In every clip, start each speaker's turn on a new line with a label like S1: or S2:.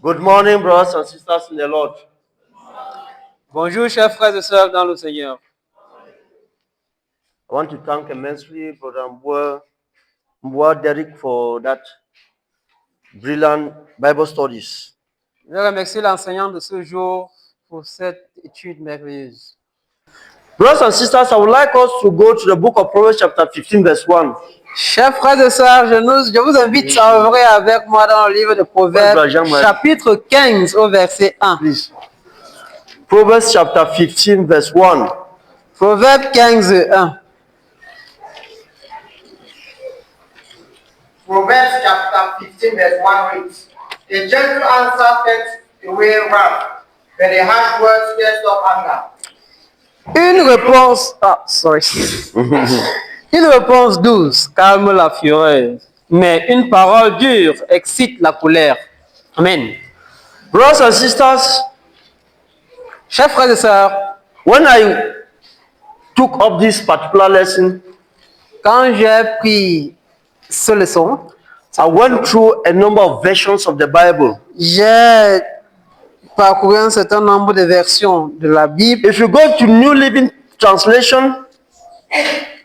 S1: Good morning, brothers and sisters in the Lord.
S2: Bonjour, chers frères et sœurs dans le Seigneur.
S1: I want to thank immensely Brother Mbwa Derek for that brilliant Bible studies.
S2: Je remercie l'enseignant de ce jour pour cette étude merveilleuse.
S1: Brothers and sisters, I would like us to go to the book of Proverbs chapter 15 verse 1.
S2: Chers frères et sœurs, je vous invite à œuvrer avec moi dans le livre de Proverbes, chapitre 15 au verset 1.
S1: Please. Proverbs chapter 15 verse 1.
S2: Proverbes 15, 1.
S3: Proverbs chapter 15 verse 1 reads, a gentle answer takes away wrath, but a harsh word stirs up anger.
S2: Une réponse douce calme la fureur, mais une parole dure excite la colère. Amen.
S1: Brothers and sisters,
S2: Chers frères et sœurs,
S1: when I took up this particular lesson,
S2: quand j'ai pris ce leçon,
S1: I went through a number of versions of the Bible.
S2: j'ai parcouru un certain nombre de versions de la Bible.
S1: If you go to New Living Translation,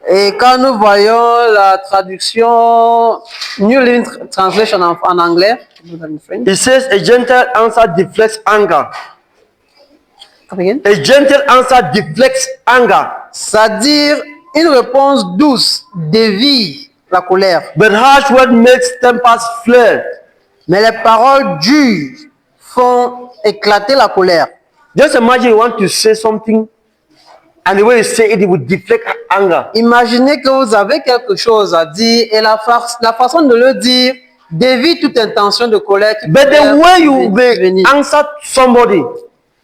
S2: Et quand nous voyons la traduction New Living Translation en anglais,
S1: it says a gentle answer deflects anger.
S2: come again?
S1: A gentle answer deflects anger,
S2: C'est-à-dire une réponse douce dévie la colère,
S1: but harsh word makes tempers flare.
S2: mais les paroles dures font éclater la colère.
S1: Just imagine you want to say something, and the way you say it, it will deflect anger.
S2: Imaginez que vous avez quelque chose à dire et la façon de le dire dévie toute intention de colère qui
S1: But the
S2: peut
S1: way you
S2: venir.
S1: will answer somebody,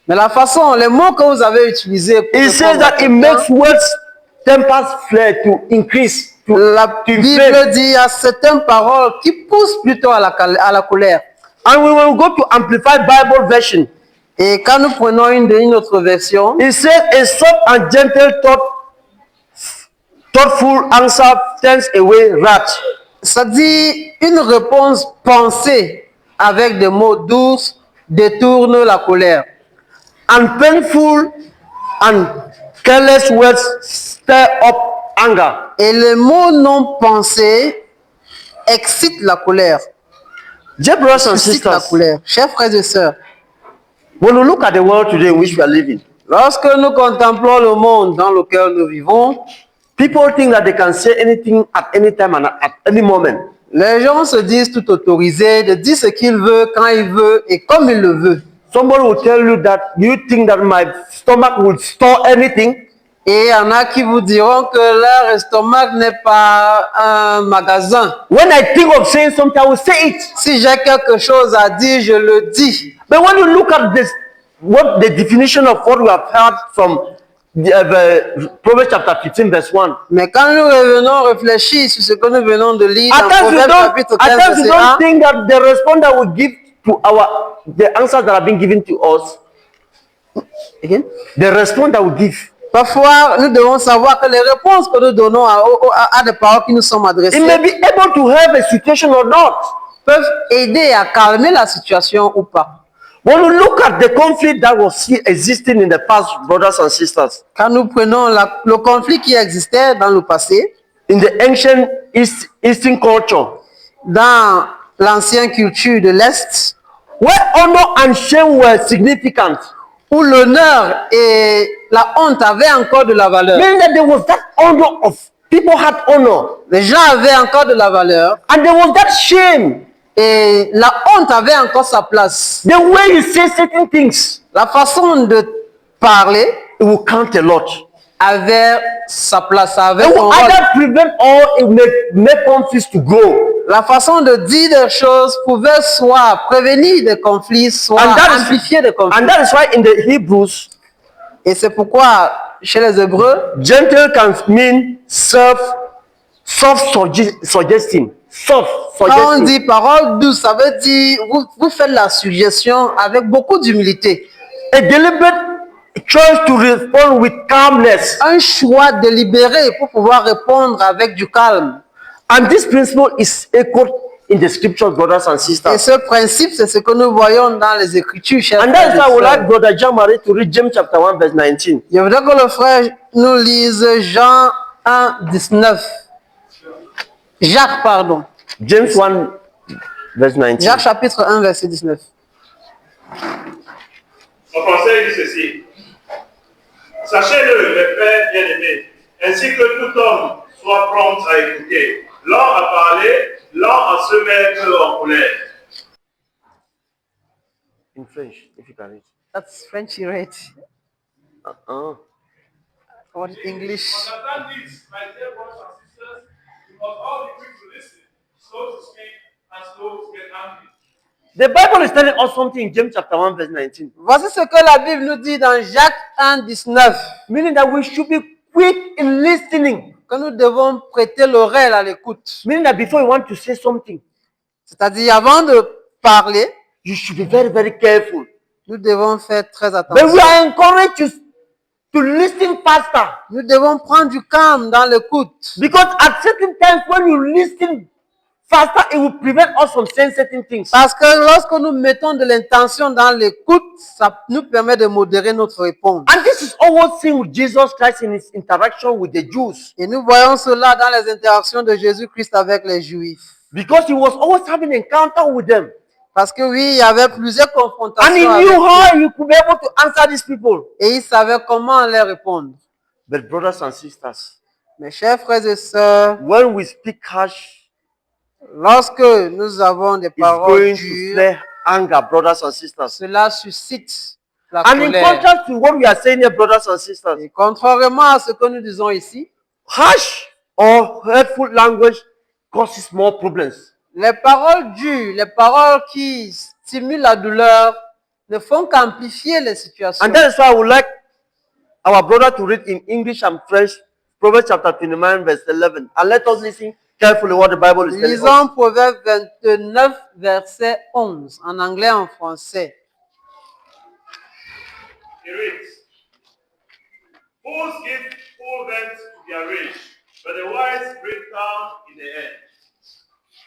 S2: Mais la façon, les mots que vous avez utilisés pour
S1: it says
S2: répondre à
S1: that it
S2: quelqu'un,
S1: makes words tempers flare to increase.
S2: la
S1: to
S2: Bible
S1: inflame.
S2: dit il y a certaines paroles qui poussent plutôt à la colère.
S1: And we will go to Amplified Bible version.
S2: Et quand nous prenons une autre version,
S1: It says a soft and gentle thoughtful answer turns away wrath.
S2: ça dit une réponse pensée avec des mots doux détourne la colère.
S1: And painful and careless words stir up anger.
S2: Et les mots non pensés excitent la colère.
S1: Dear brothers and
S2: Suscitent la
S1: sisters,
S2: colère. Chers frères et sœurs,
S1: when we look at the world today in which we are living,
S2: lorsque nous contemplons le monde dans lequel nous vivons,
S1: people think that they can say anything at any time and at any moment.
S2: les gens se disent tout autorisés de dire ce qu'ils veulent, quand ils veulent et comme ils le veulent.
S1: Somebody will tell you that you think that my stomach will store anything.
S2: Et il y en a qui vous diront que leur estomac n'est pas un magasin.
S1: When I think of saying something, I will say it.
S2: Si j'ai quelque chose à dire, je le dis.
S1: But when you look at this, what the definition of what we have heard from the Proverbs chapter 15 verse 1.
S2: Mais quand nous revenons réfléchir sur ce que nous venons de lire
S1: At
S2: dans
S1: times
S2: Proverbe chapitre 15,
S1: you
S2: verset
S1: don't
S2: 1,
S1: think that the response that we give to the answers that have been given to us,
S2: again?
S1: the response that we give,
S2: Parfois, nous devons savoir que les réponses que nous donnons à des paroles qui nous sont adressées
S1: it may be able to help a situation or not.
S2: peuvent aider à calmer la situation ou pas.
S1: When we look at the conflict that was still existing in the past, brothers and sisters,
S2: Quand nous prenons le conflit qui existait dans le passé,
S1: in the ancient Eastern culture,
S2: dans l'ancienne culture de l'Est,
S1: where honor and shame were significant,
S2: où l'honneur et la honte avaient encore de la valeur.
S1: meaning that there was that honor of people had honor,
S2: Les gens avaient encore de la valeur
S1: and there was that shame.
S2: et la honte avait encore sa place.
S1: The way you say certain things,
S2: La façon de parler
S1: it will count a lot.
S2: avait sa place, ça avait
S1: It
S2: son
S1: will
S2: rôle.
S1: either prevent or it will make conflicts to grow.
S2: La façon de dire des choses pouvait soit prévenir des conflits, soit amplifier des conflits.
S1: And that is why in the Hebrews,
S2: Et c'est pourquoi, chez les Hébreux,
S1: gentle can mean soft suggesting. Soft
S2: quand on
S1: suggesting.
S2: dit parole douce, ça veut dire vous faites la suggestion avec beaucoup d'humilité.
S1: A deliberate choice to respond with calmness.
S2: Un choix délibéré pour pouvoir répondre avec du calme.
S1: And this principle is echoed in the scriptures, brothers and
S2: Et
S1: sisters.
S2: ce principe, c'est ce que nous voyons dans les Écritures, chers
S1: And
S2: frères
S1: that's why I would
S2: et sœurs.
S1: like Brother Jean-Marie to read James chapter 1, verse 19.
S2: Je voudrais que le frère nous lise Jean 1, 19. Jacques, pardon.
S1: James 1, verse 19.
S2: Jacques chapitre 1, verset 19.
S4: En français, il dit ceci. Sachez-le, mes frères bien-aimés, ainsi que tout homme soit prompt à écouter, lent à parler, lent à se mettre en colère.
S1: In French, if you can read.
S2: That's French, you read. What is English?
S4: Understand this, my dear brothers and sisters, you must all be quick to listen, slow to speak, and slow to get angry.
S1: The Bible is telling us something in James chapter 1, verse 19.
S2: Voici ce que la Bible nous dit dans Jacques 1, 19.
S1: Meaning that we should be quick in listening.
S2: Que nous devons prêter l'oreille à l'écoute.
S1: Meaning that before you want to say something,
S2: C'est-à-dire, avant de parler,
S1: you should be very, very careful.
S2: nous devons faire très
S1: But
S2: attention.
S1: we are encouraged to listen faster.
S2: Nous devons prendre du calme dans l'écoute.
S1: Because at certain times when you listen faster, it will prevent us from saying certain things.
S2: Parce que lorsque nous mettons de l'intention dans l'écoute, ça nous permet de modérer notre réponse.
S1: And this is always seen with Jesus Christ in his interaction with the Jews.
S2: Et nous voyons cela dans les interactions de Jésus-Christ avec les Juifs.
S1: Because he was always having encounter with them.
S2: Parce que oui, il y avait plusieurs
S1: And he
S2: confrontations avec
S1: knew
S2: eux.
S1: how he could be able to answer these people.
S2: Et il savait comment leur répondre.
S1: But brothers and sisters,
S2: Mes chers frères et sœurs,
S1: when we speak harsh,
S2: lorsque nous avons des
S1: it's
S2: paroles
S1: going to
S2: dures,
S1: flare anger, brothers and sisters.
S2: cela suscite la
S1: And in
S2: colère.
S1: contrast to what we are saying here, brothers and sisters,
S2: Et contrairement à ce que nous disons ici,
S1: harsh or hurtful language causes more problems.
S2: les paroles dures, les paroles qui stimulent la douleur, ne font qu'amplifier les situations.
S1: And that is why I would like our brother to read in English and French Proverbs chapter 29, verse 11. And let us listen carefully what the Bible is telling us.
S2: Lisons Proverbe 29, verset 11, en anglais et en français.
S4: He reads, fools give full vent to their rage, but the wise bring calm in the end.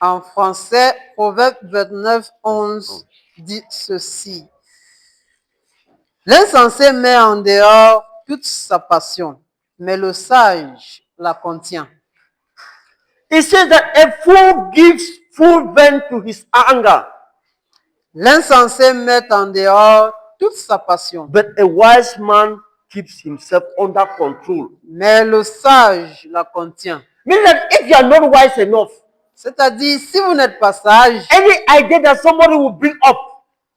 S2: En français, Proverbe 29, 11 dit ceci. L'insensé met en dehors toute sa passion, mais le sage la contient.
S1: It says that a fool gives full vent to his anger,
S2: L'insensé met en dehors toute sa passion,
S1: but a wise man keeps himself under control.
S2: mais le sage la contient.
S1: Meaning that if you are not wise enough,
S2: C'est-à-dire, si vous n'êtes pas sage,
S1: any idea that somebody will bring up,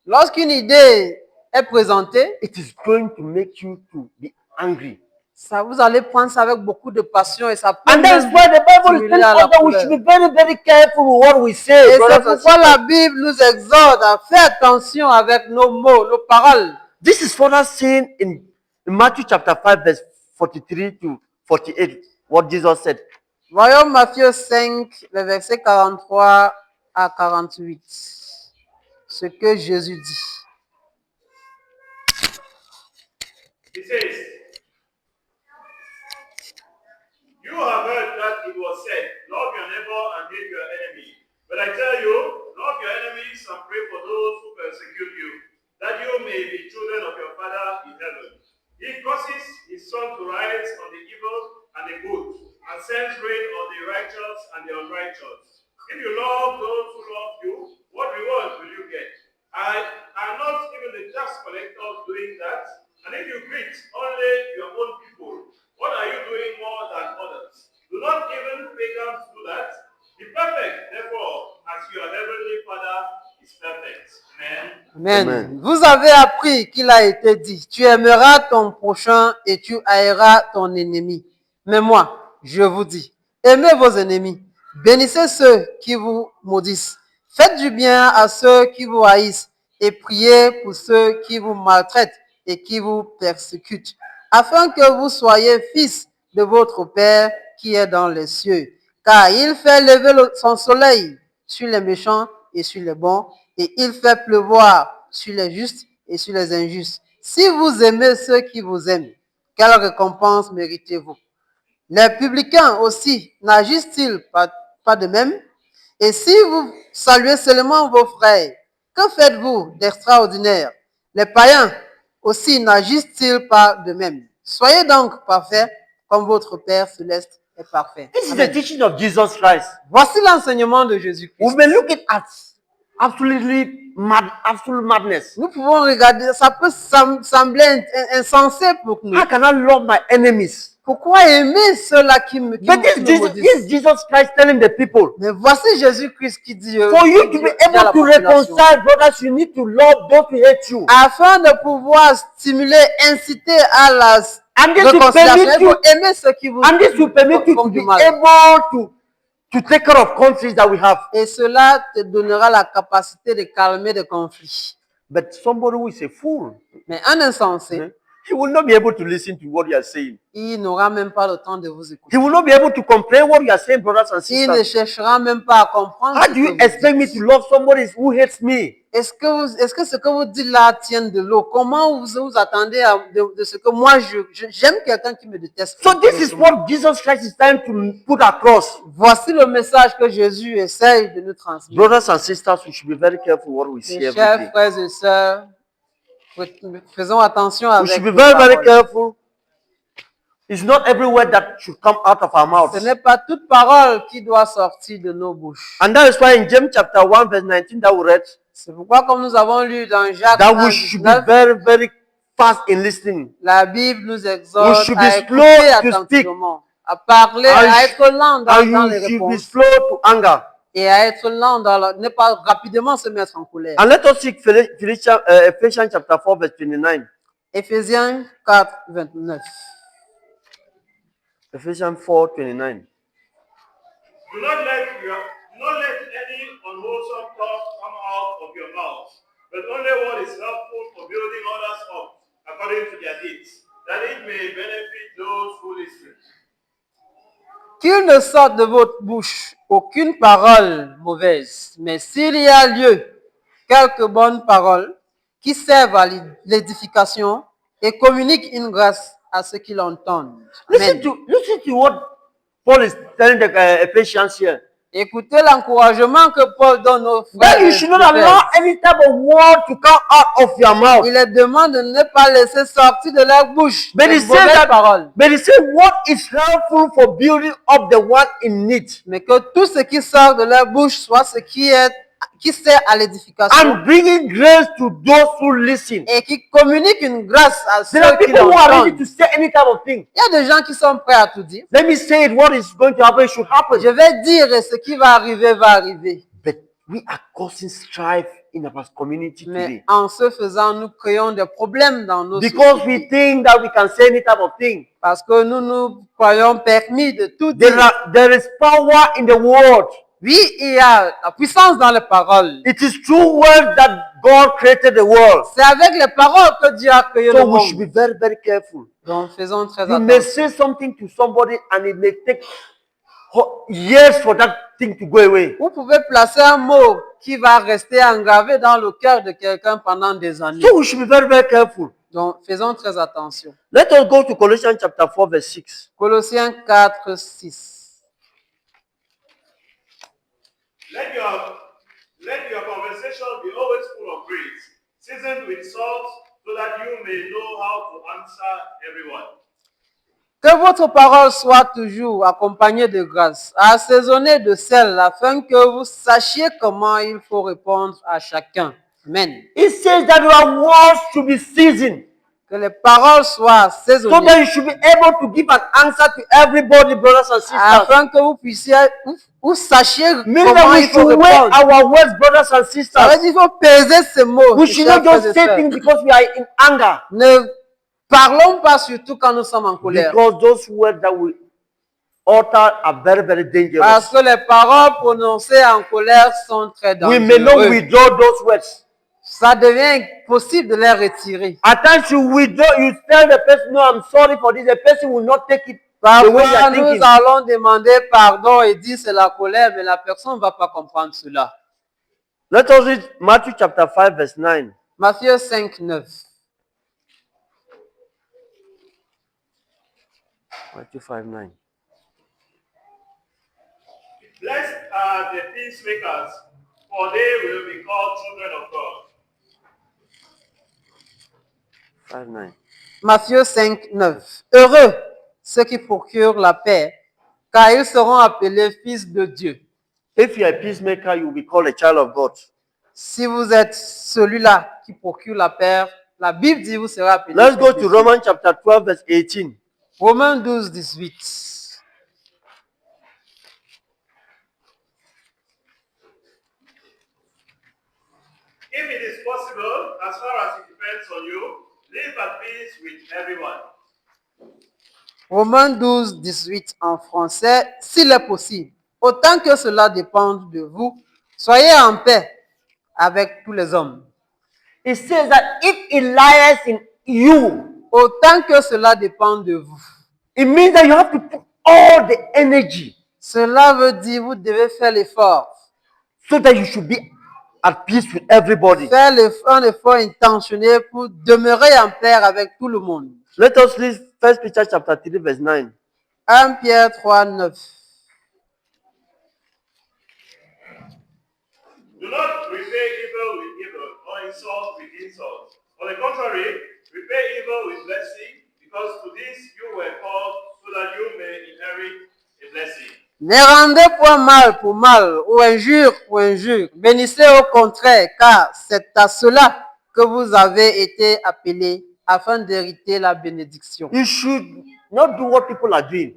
S2: lorsqu'une idée est présentée,
S1: it is going to make you to be angry.
S2: ça, vous allez prendre ça avec beaucoup de passion et ça peut
S1: And that is
S2: même
S1: why the Bible is
S2: stimuler
S1: telling
S2: à
S1: us
S2: la
S1: that we should
S2: colère.
S1: be very, very careful with what we say.
S2: Et
S1: brothers
S2: c'est
S1: and
S2: pourquoi
S1: sisters.
S2: la Bible nous exhorte à faire attention avec nos mots, nos paroles.
S1: This is further seen in Matthew chapter 5, verse 43 to 48, what Jesus said.
S2: Voyons Matthieu 5, les versets 43 à 48. Ce que Jésus dit.
S4: He says, you have heard that it was said, love your neighbor and hate your enemy. But I tell you, love your enemies and pray for those who persecute you, that you may be children of your Father in heaven. He causes his sun to rise on the evil and the good, and sends rain on the righteous and the unrighteous. If you love those who love you, what reward will you get? Are not even the tax collectors doing that? And if you greet only your own people, what are you doing more than others? Do not even pagans do that? Be perfect, therefore, as your heavenly Father is perfect. Amen.
S2: Amen.
S1: Amen.
S2: Vous avez appris qu'il a été dit, tu aimeras ton prochain et tu haïras ton ennemi. Mais moi, je vous dis, aimez vos ennemis, bénissez ceux qui vous maudissent, faites du bien à ceux qui vous haïssent et priez pour ceux qui vous maltraitent et qui vous persécutent, afin que vous soyez fils de votre Père qui est dans les cieux. Car il fait lever son soleil sur les méchants et sur les bons, et il fait pleuvoir sur les justes et sur les injustes. Si vous aimez ceux qui vous aiment, quelle récompense méritez-vous? Les publicains aussi n'agissent-ils pas de même? Et si vous saluez seulement vos frères, que faites-vous d'extraordinaire? Les païens aussi n'agissent-ils pas de même? Soyez donc parfaits comme votre Père céleste est parfait.
S1: This is the
S2: Amen.
S1: teaching of Jesus Christ.
S2: Voici l'enseignement de Jésus-Christ.
S1: We've been looking at absolute madness.
S2: Nous pouvons regarder, ça peut sembler insensé pour nous.
S1: How can I love my enemies?
S2: Pourquoi aimer ceux-là qui me
S1: But this
S2: maudissent?
S1: Jesus Christ telling the people,
S2: Mais voici Jésus-Christ qui dit
S1: for you to be able to reconcile brothers, you need to love those who hate you.
S2: afin de pouvoir stimuler, inciter à la
S1: And this will
S2: réconciliation,
S1: permit
S2: il
S1: you,
S2: faut aimer ceux qui vous
S1: and this will permit you to
S2: font du
S1: be
S2: mal.
S1: able to take care of conflicts that we have.
S2: Et cela te donnera la capacité de calmer des conflits.
S1: But somebody who is a fool,
S2: Mais un insensé,
S1: he will not be able to listen to what you are saying.
S2: il n'aura même pas le temps de vous
S1: He
S2: écouter.
S1: will not be able to comprehend what you are saying, brothers and
S2: Il ne
S1: sisters.
S2: cherchera même pas à comprendre.
S1: How
S2: ce
S1: do
S2: que
S1: you
S2: vous
S1: expect me
S2: dites.
S1: to love somebody who hates me?
S2: Est-ce que ce que vous dites là tient de l'eau? Comment vous attendez de ce que moi j'aime quelqu'un qui me déteste?
S1: So this is what Jesus Christ is trying to put across.
S2: Voici le message que Jésus essaye de nous transmettre.
S1: Brothers and sisters, we should be very careful what we see
S2: Mes
S1: every
S2: chers
S1: day.
S2: frères et sœurs, faisons attention
S1: We
S2: avec
S1: should be
S2: nos
S1: very, very
S2: paroles.
S1: careful. It's not every word that should come out of our mouths.
S2: Ce n'est pas toute parole qui doit sortir de nos bouches.
S1: And that is why in James chapter 1, verse 19 that we read,
S2: C'est pourquoi, comme nous avons lu dans Jacques
S1: that
S2: 1,
S1: we should be
S2: 19,
S1: very, very fast in listening.
S2: la Bible nous
S1: We
S2: exhorte
S1: should
S2: à
S1: be
S2: écouter
S1: slow to
S2: attentivement, à parler,
S1: And
S2: à être lent dans
S1: And
S2: les
S1: you should be
S2: réponses
S1: slow to anger.
S2: et à être lent ne pas rapidement se mettre en colère.
S1: And let us see Ephesians chapter 4, verse 29.
S2: Éphésiens 4, 29.
S1: Ephesians 4, 29.
S4: Do not let any unwholesome talk come out of your mouth, but only what is helpful for building others up according to their deeds, that it may benefit those who listen.
S2: Qu'il ne sorte de votre bouche aucune parole mauvaise, mais s'il y a lieu, quelques bonnes paroles qui servent à l'édification et communiquent une grâce à ceux qui l'entendent. Amen.
S1: Listen to what Paul is telling the Ephesians here.
S2: Écoutez l'encouragement que Paul donne aux
S1: That
S2: frères.
S1: you
S2: et
S1: should not
S2: sœurs.
S1: allow any type of word to come out of your mouth.
S2: Il leur demande de ne pas laisser sortir de leur bouche
S1: But
S2: de
S1: he said
S2: mauvaises
S1: that,
S2: paroles,
S1: but he said what is helpful for building up the one in need
S2: mais que tout ce qui sort de leur bouche soit ce qui sert à l'édification
S1: and bringing grace to those who listen.
S2: et qui communique une grâce à ceux
S1: There are
S2: qui
S1: people who are ready
S2: l'entendent.
S1: to say any type of thing.
S2: Il y a des gens qui sont prêts à tout dire.
S1: Let me say it, what is going to happen should happen.
S2: Je vais dire et ce qui va arriver va arriver.
S1: But we are causing strife in our community
S2: Mais
S1: today.
S2: en ce faisant, nous créons des problèmes dans nos
S1: Because
S2: sociétés.
S1: we think that we can say any type of thing.
S2: Parce que nous nous croyons permis de tout dire.
S1: There is power in the word.
S2: Oui, il y a la puissance dans les paroles.
S1: It is through words that God created the world.
S2: C'est avec les paroles que Dieu a créé le
S1: So we should be
S2: monde.
S1: very, very careful.
S2: Donc faisons très
S1: You may
S2: attention.
S1: say something to somebody and it may take years for that thing to go away.
S2: Vous pouvez placer un mot qui va rester engravé dans le cœur de quelqu'un pendant des années.
S1: So we should be very, very careful.
S2: Donc faisons très attention.
S1: Let us go to Colossians chapter 4, verse 6.
S2: Colossiens 4, 6.
S4: Let your conversation be always full of praise, seasoned with salt, so that you may know how to answer everyone.
S2: Que votre parole soit toujours accompagnée de grâce, assaisonnée de sel, afin que vous sachiez comment il faut répondre à chacun. Amen.
S1: It says that your words should be seasoned.
S2: Que les paroles soient
S1: So
S2: assaisonnées,
S1: that you should be able to give an answer to everybody, brothers and sisters.
S2: afin que vous puissiez, vous sachiez
S1: Meaning
S2: comment
S1: that we
S2: il faut
S1: should weigh
S2: répondre.
S1: our words, brothers and
S2: Ça veut
S1: sisters.
S2: dire qu'il faut peser ces mots.
S1: We
S2: mes
S1: should
S2: chers
S1: not just
S2: frères et
S1: say
S2: sœurs.
S1: things because we are in anger.
S2: Ne parlons pas surtout quand nous sommes en colère.
S1: Because those words that we utter are very, very
S2: Parce
S1: dangerous.
S2: que les paroles prononcées en colère sont très
S1: We may not
S2: dangereuses.
S1: withdraw those words.
S2: Ça devient possible de les retirer.
S1: At times you withdraw, you tell the person, no, I'm sorry for this. The person will not take it the way you
S2: Parfois,
S1: are
S2: nous
S1: thinking.
S2: allons demander pardon et dire c'est la colère, mais la personne ne va pas comprendre cela.
S1: Let us read Matthew chapter 5, verse 9.
S2: Matthieu 5, 9.
S1: Matthew 5, 9.
S4: Blessed are the peacemakers, for they will be called children of God.
S1: 5:9.
S2: Matthieu 5, 9. Heureux ceux qui procurent la paix, car ils seront appelés fils de Dieu.
S1: If you are a peacemaker, you will be called a child of God.
S2: Si vous êtes celui-là qui procure la paix, la Bible dit vous serez appelé
S1: Let's
S2: fils
S1: go
S2: de
S1: to
S2: Dieu.
S1: Romans chapter 12, verse 18.
S2: Romains 12, 18.
S4: If it is possible, as far as it depends on you, live at peace with everyone.
S2: Romains 12, 18 en français. S'il est possible, autant que cela dépende de vous, soyez en paix avec tous les hommes.
S1: It says that if it lies in you,
S2: Autant que cela dépend de vous.
S1: it means that you have to put all the energy
S2: Cela veut dire vous devez faire l'effort.
S1: so that you should be at peace with everybody.
S2: Faire un effort intentionnel pour demeurer en paix avec tout le monde.
S1: Let us read 1 Peter chapter 3, verse 9.
S2: 1 Pierre 3, 9.
S4: Do not repay evil with evil, or insult with insult. On the contrary, repay evil with blessing, because to this you were called, so that you may inherit a blessing.
S2: Ne rendez point mal pour mal ou injure pour injure. Bénissez au contraire, car c'est à cela que vous avez été appelés afin d'hériter la bénédiction.
S1: You should not do what people are doing.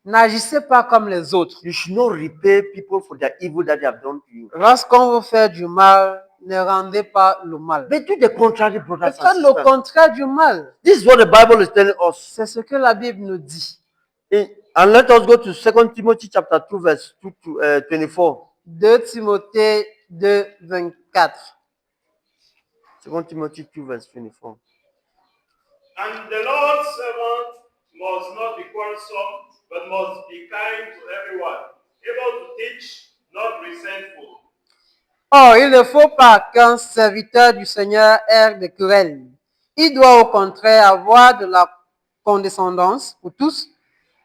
S2: N'agissez pas comme les autres.
S1: You should not repay people for their evil that they have done to you.
S2: Lorsqu'on vous fait du mal, ne rendez pas le mal.
S1: But do the contrary, brothers
S2: Faites
S1: and
S2: le
S1: sisters.
S2: contraire du mal.
S1: This is what the Bible is telling us.
S2: C'est ce que la Bible nous dit.
S1: And let us go to 2 Timothy chapter 2, verse 2 to 24.
S2: 2 Timothée 2, 24.
S1: 2 Timothy 2, verse 24.
S4: And the Lord's servant must not be quarrelsome, but must be kind to everyone, able to teach, not resentful.
S2: Or, il ne faut pas qu'un serviteur du Seigneur ait de querelles. Il doit au contraire avoir de la condescendance pour tous,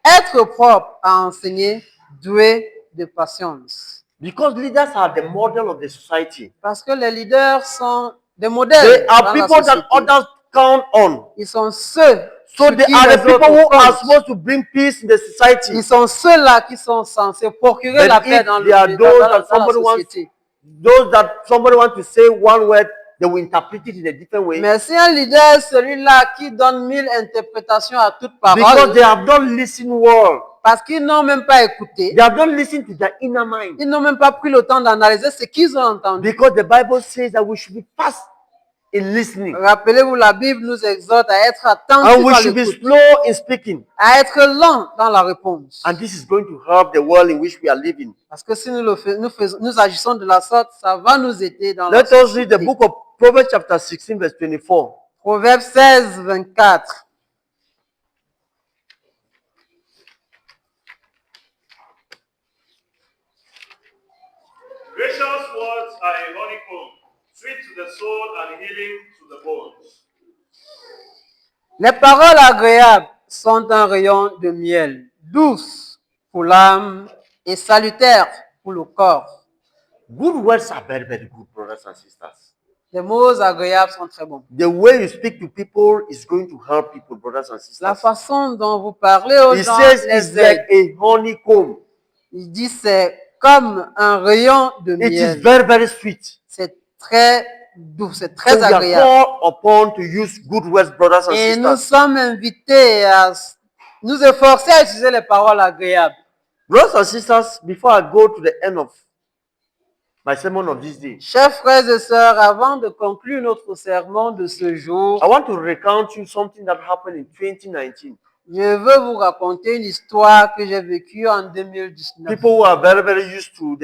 S2: être propre à enseigner, doué de patience.
S1: Because leaders are the model of the society.
S2: Parce que les leaders sont des
S1: They
S2: modèles
S1: are
S2: dans la
S1: people that
S2: société.
S1: others count on.
S2: Ils sont ceux
S1: So
S2: sur
S1: they
S2: qui
S1: are
S2: les
S1: the people
S2: autres
S1: who are
S2: comptent.
S1: supposed to bring peace in the society.
S2: Ils sont ceux-là qui sont censés procurer
S1: But
S2: la paix
S1: if
S2: dans,
S1: they are
S2: dans
S1: those
S2: la
S1: that somebody wants,
S2: société.
S1: those that somebody wants to say one word, they will interpret it in a different way.
S2: Mais si un leader est celui-là qui donne 1000 interprétations à toute
S1: Because
S2: parole,
S1: they have not listened well.
S2: parce qu'ils n'ont même pas écouté,
S1: They have not listened to their inner mind.
S2: ils n'ont même pas pris le temps d'analyser ce qu'ils ont entendu.
S1: Because the Bible says that we should be fast in listening.
S2: Rappelez-vous, la Bible nous exhorte à être
S1: And
S2: attentifs
S1: we
S2: à
S1: should be
S2: l'écoute,
S1: slow in speaking.
S2: à être lent dans la réponse.
S1: And this is going to help the world in which we are living.
S2: Parce que si nous agissons de la sorte, ça va nous aider dans la
S1: Let us read the
S2: société.
S1: book of Proverbs chapter 16, verse 24.
S2: Proverbe 16, 24.
S4: Gracious words are a honeycomb, sweet to the soul and healing to the bones.
S2: Les paroles agréables sont un rayon de miel, douces pour l'âme et salutaires pour le corps.
S1: Good words are very, very good, brothers and sisters.
S2: Les mots agréables sont très bons.
S1: The way you speak to people is going to help people, brothers and
S2: La
S1: sisters.
S2: façon dont vous parlez aux
S1: He
S2: gens
S1: says it's
S2: les
S1: like
S2: aide.
S1: a honeycomb.
S2: Il dit c'est comme un rayon de
S1: It is
S2: miel.
S1: very, very sweet.
S2: C'est très doux, c'est
S1: So
S2: très
S1: we are
S2: agréable.
S1: called upon to use good words, brothers and
S2: Et nous
S1: sisters.
S2: sommes invités à nous efforcer à utiliser les paroles agréables.
S1: Brothers and sisters, before I go to the end of my sermon of this day,
S2: Chers frères et sœurs, avant de conclure notre sermon de ce jour,
S1: I want to recount you something that happened in 2019.
S2: je veux vous raconter une histoire que j'ai vécue en 2019.
S1: People who are very, very used to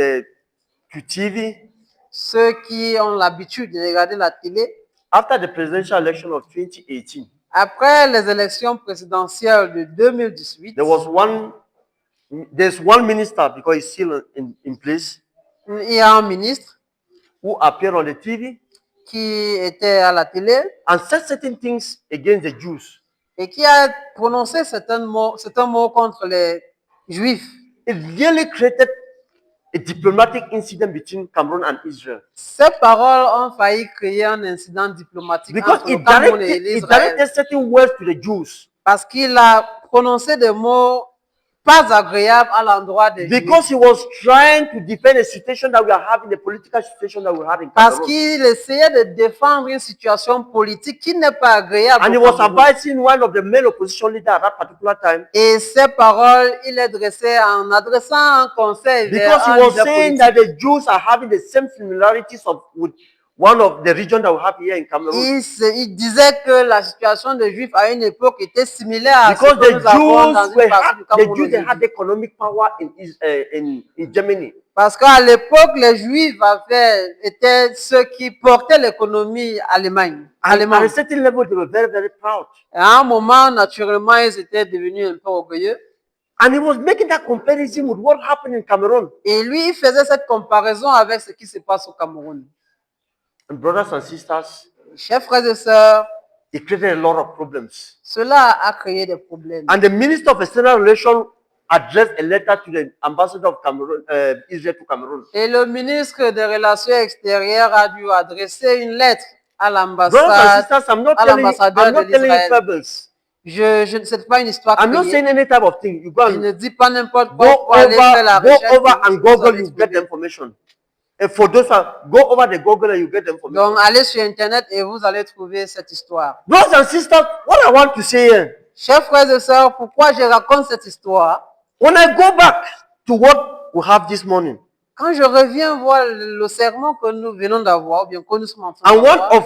S1: TV,
S2: Ceux qui ont l'habitude de regarder la télé,
S1: after the presidential election of 2018,
S2: après les élections présidentielles de 2018,
S1: there's one minister, because he's still in place,
S2: il y a un ministre
S1: who appeared on the TV
S2: qui était à la télé
S1: and said certain things against the Jews.
S2: et qui a prononcé certains mots contre les Juifs.
S1: It really created a diplomatic incident between Cameroon and Israel.
S2: Ces paroles ont failli créer un incident diplomatique
S1: Because
S2: entre le
S1: it
S2: Cameroun et
S1: directed, it
S2: l'Israël.
S1: directed certain words to the Jews.
S2: Parce qu'il a prononcé des mots pas agréables à l'endroit des
S1: Because
S2: Juifs.
S1: he was trying to defend a situation that we are having, the political situation that we had in
S2: Parce
S1: Cameroon.
S2: qu'il essayait de défendre une situation politique qui n'est pas agréable
S1: And he
S2: au
S1: was
S2: Cameroun.
S1: advising one of the main opposition leaders at that particular time.
S2: Et ces paroles, il les dressait en adressant un conseil vers
S1: Because he
S2: un
S1: was
S2: leader
S1: saying
S2: politique.
S1: that the Jews are having the same similarities with one of the regions that we have here in Cameroon.
S2: Il disait que la situation des Juifs à une époque était similaire à ce
S1: Because
S2: que nous avons dans
S1: the
S2: une partie du
S1: Jews
S2: Cameroun
S1: they had
S2: aujourd'hui.
S1: economic power in Germany.
S2: Parce qu'à l'époque, les Juifs étaient ceux qui portaient l'économie
S1: And at
S2: allemande.
S1: a certain level, they were very, very proud.
S2: Et à un moment, naturellement, ils étaient devenus un peu orgueilleux.
S1: And he was making that comparison with what happened in Cameroon.
S2: Et lui, il faisait cette comparaison avec ce qui se passe au Cameroun.
S1: And brothers and sisters,
S2: Chers frères et sœurs,
S1: it created a lot of problems.
S2: cela a créé des problèmes.
S1: And the Minister of External Relations addressed a letter to the ambassador of Cameroon, Israel to Cameroon.
S2: Et le ministre des Relations extérieures a dû adresser une lettre à
S1: Brothers and
S2: l'ambassade,
S1: sisters, I'm not
S2: à
S1: telling you,
S2: l'ambassadeur
S1: I'm
S2: de
S1: not telling you
S2: l'Israël.
S1: fables.
S2: C'est pas une histoire
S1: I'm not
S2: créée.
S1: saying any type of thing. You go
S2: Je
S1: and
S2: ne dis pas n'importe
S1: go
S2: quoi pour aller faire la
S1: over,
S2: recherche.
S1: go over and
S2: Vous
S1: Google,
S2: allez
S1: you get
S2: trouver.
S1: the information. And for those who go over the Google and you get the information.
S2: Donc, allez sur Internet et vous allez trouver cette histoire.
S1: Brothers and sisters, what I want to say here,
S2: Chers frères et sœurs, pourquoi je raconte cette histoire?
S1: when I go back to what we have this morning,
S2: Quand je reviens voir le sermon que nous venons d'avoir, ou bien que nous sommes en train
S1: and one
S2: d'avoir,
S1: of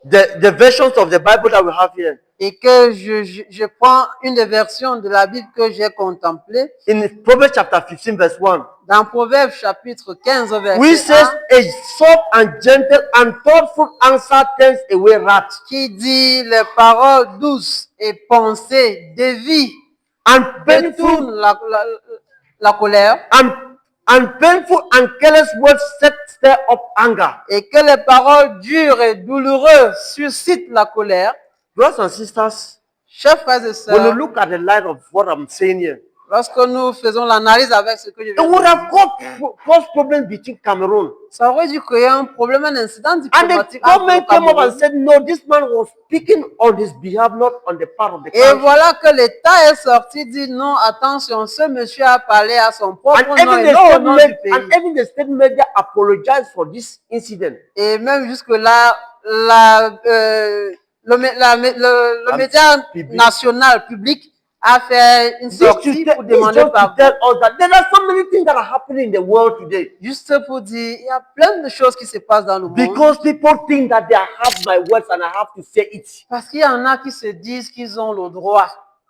S1: the versions of the Bible that we have here,
S2: et que je prends une des versions de la Bible que j'ai contemplée,
S1: in Proverbs chapter 15, verse 1,
S2: dans Proverbes chapitre 15,
S1: which
S2: verset
S1: says,
S2: 1,
S1: a soft and gentle and thoughtful answer turns away wrath,
S2: qui dit les paroles douces et pensées dévient,
S1: and painful
S2: détournent la colère,
S1: and painful and careless words stir up anger.
S2: et que les paroles dures et douloureuses suscitent la colère.
S1: Brothers and sisters,
S2: Chers frères et
S1: when you
S2: sœurs,
S1: look at the light of what I'm saying here,
S2: lorsque nous faisons l'analyse avec ce que je
S1: it
S2: viens de
S1: would
S2: dire,
S1: have caused problems between Cameroon.
S2: ça aurait dû créer un problème, un incident
S1: And the
S2: diplomatique entre le
S1: government came up and
S2: Cameroun.
S1: said, no, this man was speaking on his behalf, not on the part of the
S2: Et
S1: country.
S2: voilà que l'État est sorti, dit non, attention, ce monsieur a parlé à son propre
S1: And
S2: nom
S1: even,
S2: et non au nom du pays.
S1: and even the state media apologized for this incident.
S2: Et même jusque-là, le média
S1: public.
S2: national public a fait une
S1: This
S2: sortie pour
S1: is
S2: demander
S1: just to
S2: pardon.
S1: tell us that there are so many things that are happening in the world today.
S2: Juste pour dire, il y a plein de choses qui se passent dans le monde.
S1: Because people think that they have my words and I have to say it.
S2: Parce qu'il y en a qui se disent qu'ils ont le droit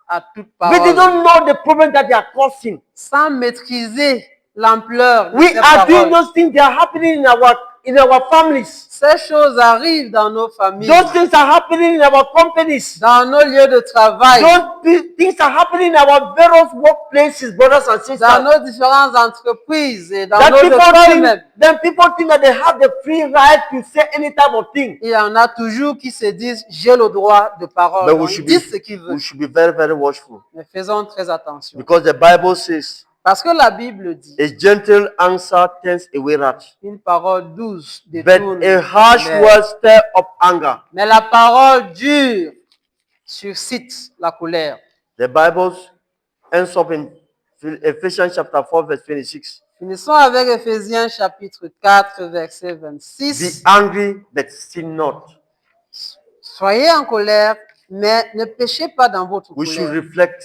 S2: à toute
S1: But they
S2: parole,
S1: don't know the problem that they are causing.
S2: sans maîtriser l'ampleur de
S1: We
S2: ces
S1: are doing
S2: paroles.
S1: those things, they are happening in our families.
S2: Ces choses arrivent dans nos familles,
S1: Those things are happening in our companies.
S2: dans nos lieux de travail,
S1: Those things are happening in our various workplaces, brothers and
S2: dans
S1: sisters.
S2: nos différentes entreprises et dans
S1: That
S2: nos écoles même.
S1: then people think that they have the free right to say any type of thing.
S2: Il y en a toujours qui se disent, j'ai le droit de parole.
S1: But
S2: Donc, ils disent ce qu'ils veulent.
S1: we should be very, very watchful.
S2: Mais faisons très attention.
S1: Because the Bible says,
S2: Parce que la Bible dit,
S1: a gentle answer turns away wrath,
S2: une parole douce
S1: but
S2: détourne
S1: a
S2: la
S1: harsh
S2: colère.
S1: word stir up anger.
S2: Mais la parole dure suscite la colère.
S1: The Bible ends up in Ephesians chapter 4, verse 26.
S2: Finissons avec Éphésiens chapitre 4, verset
S1: Be
S2: 26.
S1: angry, but sin not.
S2: Soyez en colère, mais ne péchez pas dans votre
S1: We should
S2: colère.
S1: reflect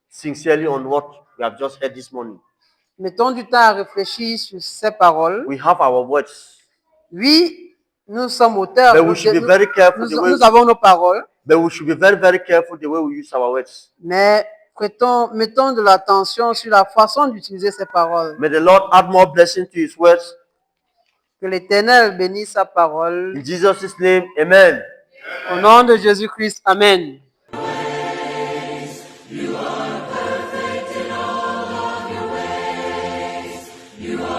S1: sincerely on what we have just heard this morning.
S2: Mettons du temps à réfléchir sur ces paroles.
S1: We have our words,
S2: Oui, nous sommes auteurs.
S1: but we should be very careful the way.
S2: Nous avons nos paroles,
S1: But we should be very, very careful the way we use our words.
S2: mais mettons de l'attention sur la façon d'utiliser ces paroles.
S1: May the Lord add more blessing to His words.
S2: Que l'Éternel bénisse sa parole.
S1: In Jesus' name, Amen.
S2: Au nom de Jésus-Christ, Amen.
S5: You are perfect in all of your ways. You are